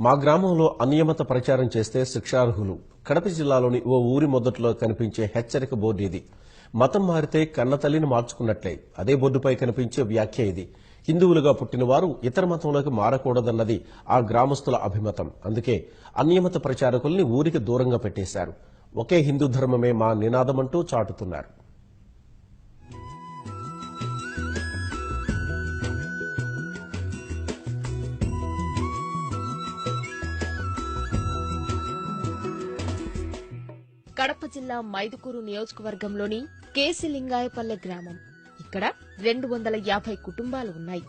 మా గ్రామంలో అనియమిత ప్రచారం చేస్తే శిక్షార్హులు. కడప జిల్లాలోని ఓ ఊరి మొదట్లో కనిపించే హెచ్చరిక బోర్డు ఇది. మతం మారితే కన్నతల్లిని మార్చుకున్నట్లే. అదే బోర్డుపై కనిపించే వ్యాఖ్య ఇది. హిందువులుగా పుట్టిన వారు ఇతర మతంలోకి మారకూడదన్నది ఆ గ్రామస్తుల అభిమతం. అందుకే అనియమిత ప్రచారకుల్ని ఊరికి దూరంగా పెట్టేశారు. ఒకే హిందూ ధర్మమే మా నినాదమంటూ చాటుతున్నారు. కడప జిల్లా మైదుకూరు నియోజకవర్గంలోని కేసిలింగాయపల్లె గ్రామం. ఇక్కడ 250 కుటుంబాలు ఉన్నాయి.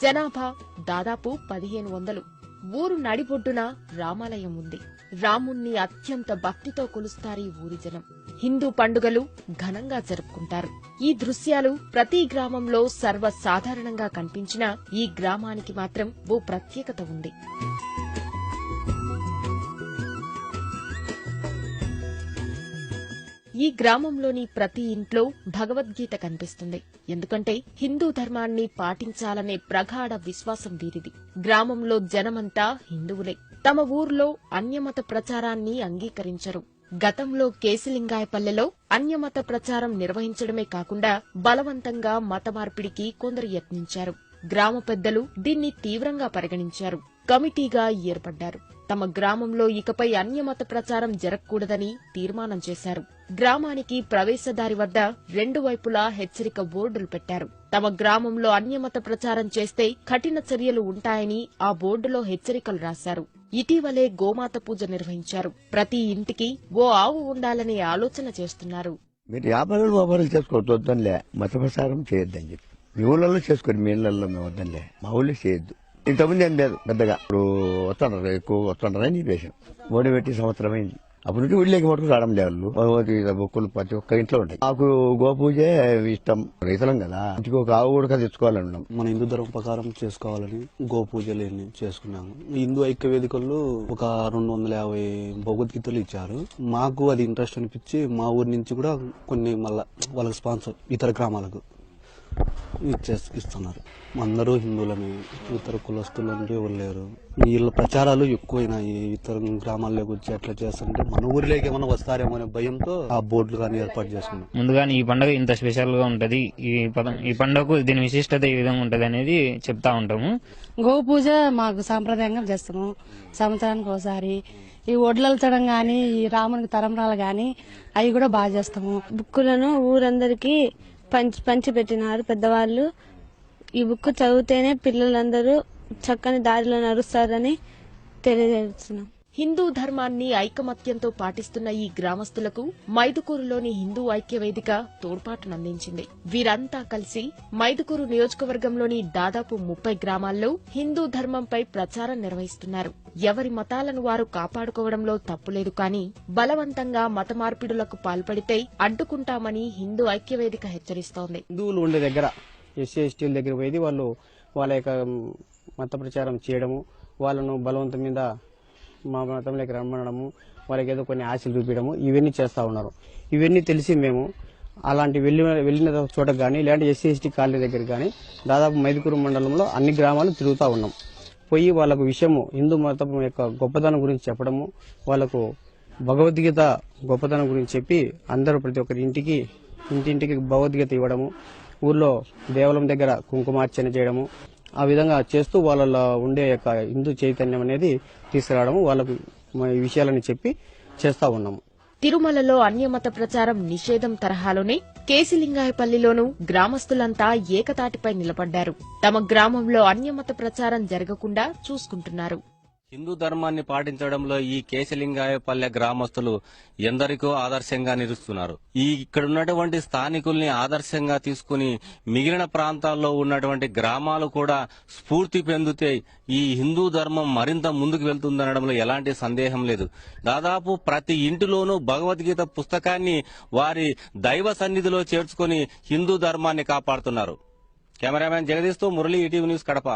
జనాభా దాదాపు 1500. ఊరు నడిబొడ్డున రామాలయం ఉంది. రాముణ్ణి అత్యంత భక్తితో కొలుస్తారు ఈ ఊరి జనం. హిందూ పండుగలు ఘనంగా జరుపుకుంటారు. ఈ దృశ్యాలు ప్రతి గ్రామంలో సర్వసాధారణంగా కనిపించినా ఈ గ్రామానికి మాత్రం ఓ ప్రత్యేకత ఉంది. ఈ గ్రామంలోని ప్రతి ఇంట్లో భగవద్గీత కనిపిస్తుంది. ఎందుకంటే హిందూ ధర్మాన్ని పాటించాలనే ప్రగాఢ విశ్వాసం వీరిది. గ్రామంలో జనమంతా హిందువులే. తమ ఊర్లో అన్యమత ప్రచారాన్ని అంగీకరించరు. గతంలో కేసిలింగాయపల్లెలో అన్యమత ప్రచారం నిర్వహించడమే కాకుండా బలవంతంగా మత మార్పిడికి కొందరు యత్నించారు. గ్రామ పెద్దలు దీన్ని తీవ్రంగా పరిగణించారు. కమిటీగా ఏర్పడ్డారు. తమ గ్రామంలో ఇకపై అన్యమత ప్రచారం జరగకూడదని తీర్మానం చేశారు. గ్రామానికి ప్రవేశదారి వద్ద 2 వైపులా హెచ్చరిక బోర్డులు పెట్టారు. తమ గ్రామంలో అన్యమత ప్రచారం చేస్తే కఠిన చర్యలు ఉంటాయని ఆ బోర్డులో హెచ్చరికలు రాశారు. ఇటీవలే గోమాత పూజ నిర్వహించారు. ప్రతి ఇంటికి ఓ ఆవు ఉండాలనే ఆలోచన చేస్తున్నారు. మీరు వ్యాపారాలు చేసుకోవద్దు, వద్దనిలే. మత ప్రచారం చేయొద్దని చెప్పి మీ ఊళ్ళల్లో చేసుకోండి, మీ ఇళ్లలో మేము వద్దనిలే. మా ఊళ్ళో చేయొద్దు. ఇంతకుముందు ఏం లేదు పెద్దగా. ఇప్పుడు వస్తుంటారు, ఎక్కువ వస్తుంటారని నీ దేశం ఓడి పెట్టి సంవత్సరం అయింది. అప్పుడు నుండి ఊళ్ళోకి మటుకు రావడం లేదు. భగవద్గీత బొక్కులు ప్రతి ఒక్క ఇంట్లో ఉంటాయి. నాకు గోపూజే ఇష్టం. రైతులం కదా, ఇంటికి ఒక ఆవు కూడా తెచ్చుకోవాలని ఉన్నాం. మన హిందూ ధర్మం ప్రకారం చేసుకోవాలని గోపూజలు చేసుకున్నాము. హిందూ ఐక్య వేదికల్లో ఒక 250 భగవద్గీతలు ఇచ్చారు. మాకు అది ఇంట్రెస్ట్ అనిపించి మా ఊరి నుంచి కూడా కొన్ని మళ్ళా వాళ్ళకి స్పాన్సర్ ఇతర గ్రామాలకు ఇస్తున్నారు. అందరూ హిందువులని, ఇతర కులస్తులు అంటూ ఎవరు లేరు. వీళ్ళ ప్రచారాలు ఎక్కువైనాయి. ఇతర గ్రామాల్లోకి వచ్చి అట్లా చేస్తుంటే మన ఊరిలోకి ఏమైనా వస్తారేమో అనే భయంతో ఆ బోర్డులు కానీ ఏర్పాటు చేసుకున్నాం. ముందుగానే ఈ పండుగ ఇంత స్పెషల్ గా ఉంటది, ఈ పండుగకు దీని విశిష్టత ఈ విధంగా ఉంటది అనేది చెప్తా ఉంటాము. గోపూజ మాకు సాంప్రదాయంగా చేస్తాము. సంవత్సరానికి ఒకసారి ఈ ఒడ్లల్చడం గాని, ఈ రామునికి తరంరాలు గాని అవి కూడా బాగా చేస్తాము. బుక్కులను ఊరందరికీ పంచి పెట్టినారు పెద్దవాళ్ళు. ఈ బుక్ చదివితేనే పిల్లలందరూ చక్కని దారిలో నడుస్తారని తెలియజేస్తున్నాం. హిందూ ధర్మాన్ని ఐకమత్యంతో పాటిస్తున్న ఈ గ్రామస్తులకు మైదుకూరులోని హిందూ ఐక్యవేదిక తోడ్పాటునందించింది. వీరంతా కలిసి మైదుకూరు నియోజకవర్గంలోని దాదాపు 30 గ్రామాల్లో హిందూ ధర్మంపై ప్రచారం నిర్వహిస్తున్నారు. ఎవరి మతాలను వారు కాపాడుకోవడంలో తప్పులేదు, కానీ బలవంతంగా మత మార్పిడులకు పాల్పడితే అడ్డుకుంటామని హిందూ ఐక్యవేదిక హెచ్చరిస్తోంది. హిందువులు ఉండే దగ్గర ఎస్సీ ఎస్టీల దగ్గర పోయి వాళ్ళ యొక్క మత ప్రచారం చేయడము, వాళ్ళను బలవంతం మీద మా మతంలోకి రమ్మనడము, వాళ్ళకి ఏదో కొన్ని ఆశలు చూపించడము, ఇవన్నీ చేస్తూ ఉన్నారు. ఇవన్నీ తెలిసి మేము అలాంటి వెళ్ళిన చోటకు కానీ, లేదంటే ఎస్సీ ఎస్టీ కాలనీ దగ్గర కానీ దాదాపు మైదుకూరు మండలంలో అన్ని గ్రామాలు తిరుగుతూ ఉన్నాం. పోయి వాళ్ళకు విషయము హిందూ మతం యొక్క గొప్పతనం గురించి చెప్పడము, వాళ్ళకు భగవద్గీత గొప్పతనం గురించి చెప్పి అందరూ ప్రతి ఒక్కరి ఇంటింటికి భగవద్గీత ఇవ్వడము, ఊర్లో దేవాలయం దగ్గర కుంకుమార్చన చేయడము, ఆ విధంగా చేస్తూ వాళ్ళలో ఉండే యొక్క హిందూ చైతన్యం అనేది తీసుకురావడము, వాళ్ళకు ఈ విషయాలని చెప్పి చేస్తా ఉన్నాము. తిరుమలలో అన్యమత ప్రచారం నిషేధం తరహాలోనే కేసిలింగాయపల్లిలోనూ గ్రామస్తులంతా ఏకతాటిపై నిలబడ్డారు. తమ గ్రామంలో అన్యమత ప్రచారం జరగకుండా చూసుకుంటున్నారు. హిందూ ధర్మాన్ని పాటించడంలో ఈ కేశలింగాయపల్లె గ్రామస్తులు ఎందరికో ఆదర్శంగా నిలుస్తున్నారు. ఇక్కడ ఉన్నటువంటి స్థానికుల్ని ఆదర్శంగా తీసుకుని మిగిలిన ప్రాంతాల్లో ఉన్నటువంటి గ్రామాలు కూడా స్ఫూర్తి పొందితే ఈ హిందూ ధర్మం మరింత ముందుకు వెళ్తుందనడంలో ఎలాంటి సందేహం లేదు. దాదాపు ప్రతి ఇంటిలోనూ భగవద్గీత పుస్తకాన్ని వారి దైవ సన్నిధిలో చేర్చుకుని హిందూ ధర్మాన్ని కాపాడుతున్నారు. కెమెరామెన్ జగదీష్తో మురళి, ఈటీవీ న్యూస్, కడప.